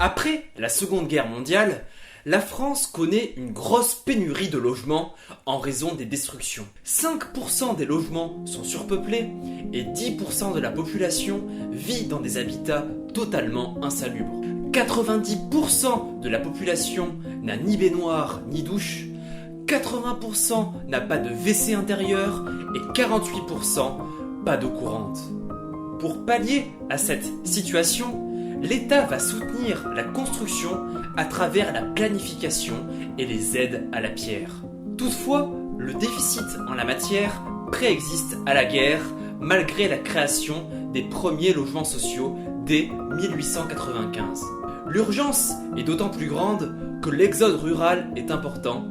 Après la Seconde Guerre mondiale, la France connaît une grosse pénurie de logements en raison des destructions. 5% des logements sont surpeuplés et 10% de la population vit dans des habitats totalement insalubres. 90% de la population n'a ni baignoire ni douche, 80% n'a pas de WC intérieur et 48% pas d'eau courante. Pour pallier à cette situation, l'État va soutenir la construction à travers la planification et les aides à la pierre. Toutefois, le déficit en la matière préexiste à la guerre malgré la création des premiers logements sociaux dès 1895. L'urgence est d'autant plus grande que l'exode rural est important,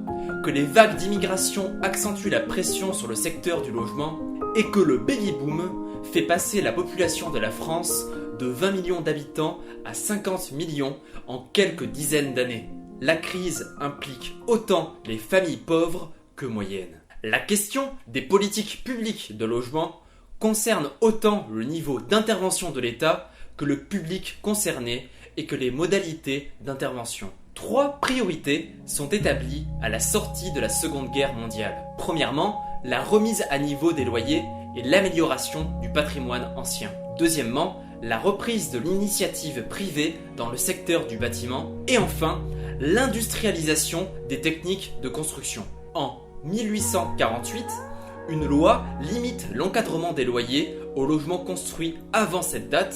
que les vagues d'immigration accentuent la pression sur le secteur du logement et que le baby-boom fait passer la population de la France de 20 millions d'habitants à 50 millions en quelques dizaines d'années. La crise implique autant les familles pauvres que moyennes. La question des politiques publiques de logement concerne autant le niveau d'intervention de l'État que le public concerné et que les modalités d'intervention. 3 priorités sont établies à la sortie de la Seconde Guerre mondiale. Premièrement, la remise à niveau des loyers et l'amélioration du patrimoine ancien. Deuxièmement, la reprise de l'initiative privée dans le secteur du bâtiment. Et enfin, l'industrialisation des techniques de construction. En 1848, une loi limite l'encadrement des loyers aux logements construits avant cette date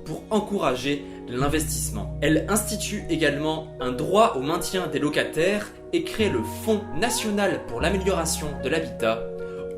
pour encourager l'investissement. Elle institue également un droit au maintien des locataires et crée le Fonds national pour l'amélioration de l'habitat,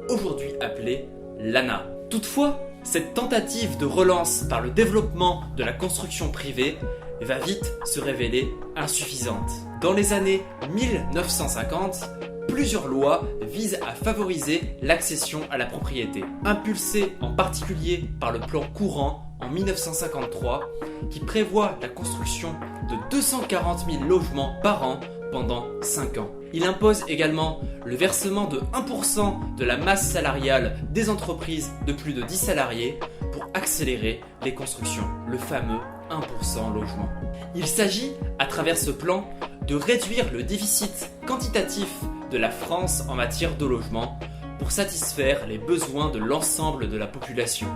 aujourd'hui appelé l'ANA. Toutefois, cette tentative de relance par le développement de la construction privée va vite se révéler insuffisante. Dans les années 1950, plusieurs lois visent à favoriser l'accession à la propriété, impulsées en particulier par le plan courant en 1953, qui prévoit la construction de 240 000 logements par an pendant 5 ans. Il impose également le versement de 1% de la masse salariale des entreprises de plus de 10 salariés pour accélérer les constructions, le fameux 1% logement. Il s'agit, à travers ce plan, de réduire le déficit quantitatif de la France en matière de logement pour satisfaire les besoins de l'ensemble de la population.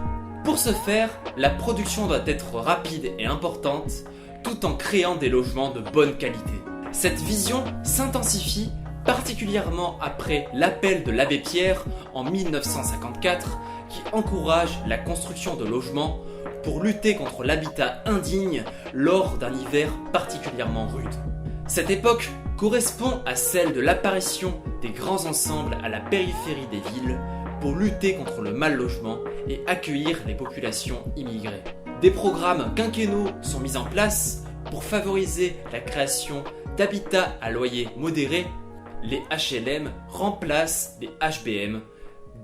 Pour ce faire, la production doit être rapide et importante, tout en créant des logements de bonne qualité. Cette vision s'intensifie particulièrement après l'appel de l'abbé Pierre en 1954 qui encourage la construction de logements pour lutter contre l'habitat indigne lors d'un hiver particulièrement rude. Cette époque correspond à celle de l'apparition des grands ensembles à la périphérie des villes pour lutter contre le mal logement et accueillir les populations immigrées. Des programmes quinquennaux sont mis en place pour favoriser la création d'habitats à loyer modéré. Les HLM remplacent les HBM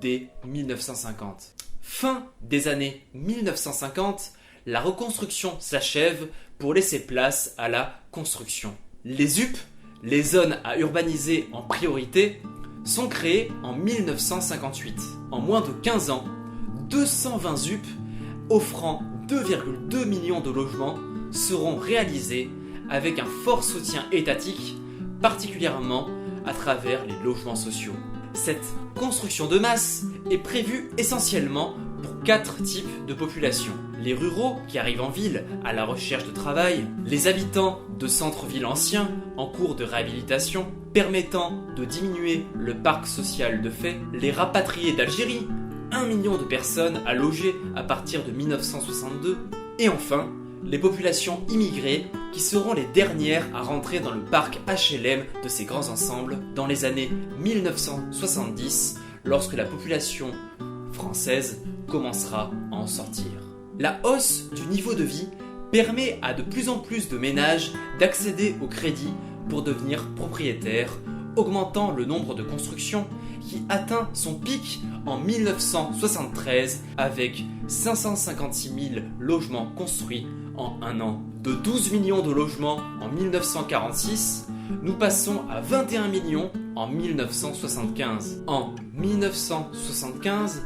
dès 1950. Fin des années 1950, la reconstruction s'achève pour laisser place à la construction. Les UP, les zones à urbaniser en priorité, sont créées en 1958. En moins de 15 ans, 220 UP offrant 2,2 millions de logements seront réalisés avec un fort soutien étatique, particulièrement à travers les logements sociaux. Cette construction de masse est prévue essentiellement pour 4 types de populations. Les ruraux qui arrivent en ville à la recherche de travail, les habitants de centres-villes anciens en cours de réhabilitation, permettant de diminuer le parc social de fait, les rapatriés d'Algérie, 1 million de personnes à loger à partir de 1962, et enfin, les populations immigrées qui seront les dernières à rentrer dans le parc HLM de ces grands ensembles dans les années 1970 lorsque la population française commencera à en sortir. La hausse du niveau de vie permet à de plus en plus de ménages d'accéder au crédit pour devenir propriétaires, augmentant le nombre de constructions qui atteint son pic en 1973 avec 556 000 logements construits en un an. De 12 millions de logements en 1946, nous passons à 21 millions en 1975. En 1975,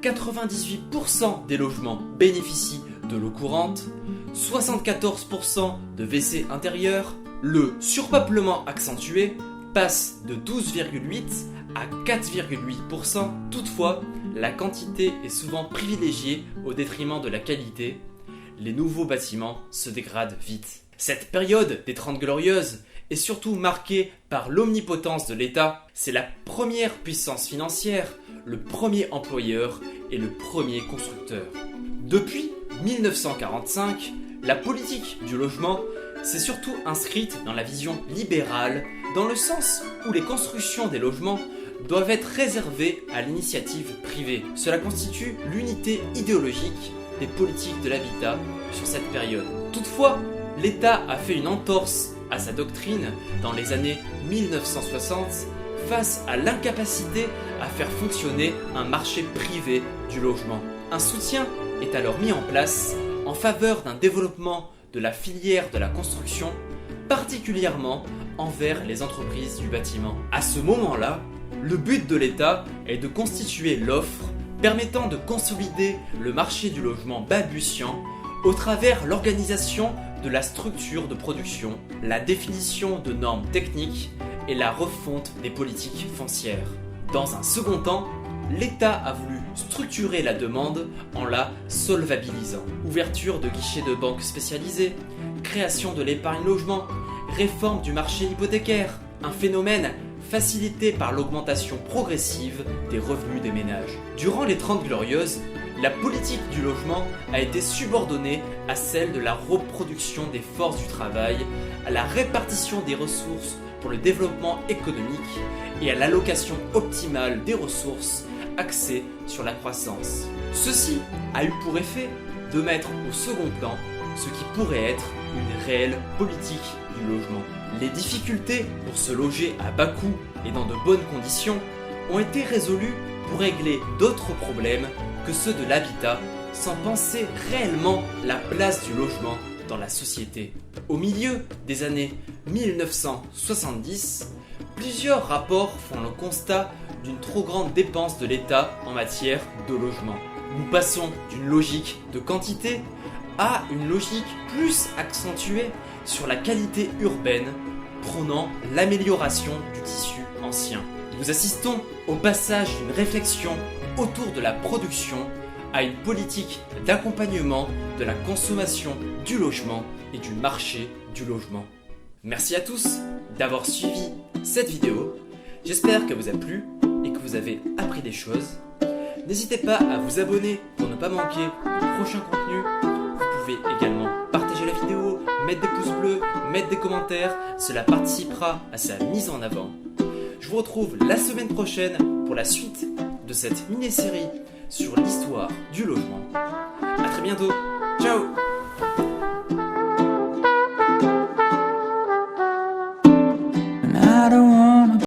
98% des logements bénéficient de l'eau courante, 74% de WC intérieurs, le surpeuplement accentué passe de 12,8 à 4,8%. Toutefois, la quantité est souvent privilégiée au détriment de la qualité. Les nouveaux bâtiments se dégradent vite. Cette période des 30 Glorieuses est surtout marquée par l'omnipotence de l'État. C'est la première puissance financière, le premier employeur et le premier constructeur. Depuis 1945, la politique du logement s'est surtout inscrite dans la vision libérale, dans le sens où les constructions des logements doivent être réservées à l'initiative privée. Cela constitue l'unité idéologique des politiques de l'habitat sur cette période. Toutefois, l'État a fait une entorse à sa doctrine dans les années 1960 face à l'incapacité à faire fonctionner un marché privé du logement. Un soutien est alors mis en place en faveur d'un développement de la filière de la construction, particulièrement envers les entreprises du bâtiment. À ce moment-là, le but de l'État est de constituer l'offre permettant de consolider le marché du logement balbutiant au travers l'organisation de la structure de production, la définition de normes techniques et la refonte des politiques foncières. Dans un second temps, l'État a voulu structurer la demande en la solvabilisant. Ouverture de guichets de banques spécialisés, création de l'épargne logement, réforme du marché hypothécaire, un phénomène facilité par l'augmentation progressive des revenus des ménages. Durant les 30 Glorieuses, la politique du logement a été subordonnée à celle de la reproduction des forces du travail, à la répartition des ressources pour le développement économique et à l'allocation optimale des ressources axée sur la croissance. Ceci a eu pour effet de mettre au second plan ce qui pourrait être une réelle politique du logement. Les difficultés pour se loger à bas coût et dans de bonnes conditions ont été résolues pour régler d'autres problèmes que ceux de l'habitat sans penser réellement la place du logement dans la société. Au milieu des années 1970, plusieurs rapports font le constat d'une trop grande dépense de l'État en matière de logement. Nous passons d'une logique de quantité à une logique plus accentuée sur la qualité urbaine, prônant l'amélioration du tissu ancien. Nous assistons au passage d'une réflexion autour de la production à une politique d'accompagnement de la consommation du logement et du marché du logement. Merci à tous d'avoir suivi cette vidéo. J'espère qu'elle vous a plu et que vous avez appris des choses. N'hésitez pas à vous abonner pour ne pas manquer de prochains contenus. Vous pouvez également partager la vidéo, mettre des pouces bleus, mettre des commentaires. Cela participera à sa mise en avant. Je vous retrouve la semaine prochaine pour la suite de cette mini-série sur l'histoire du logement. A très bientôt. Ciao!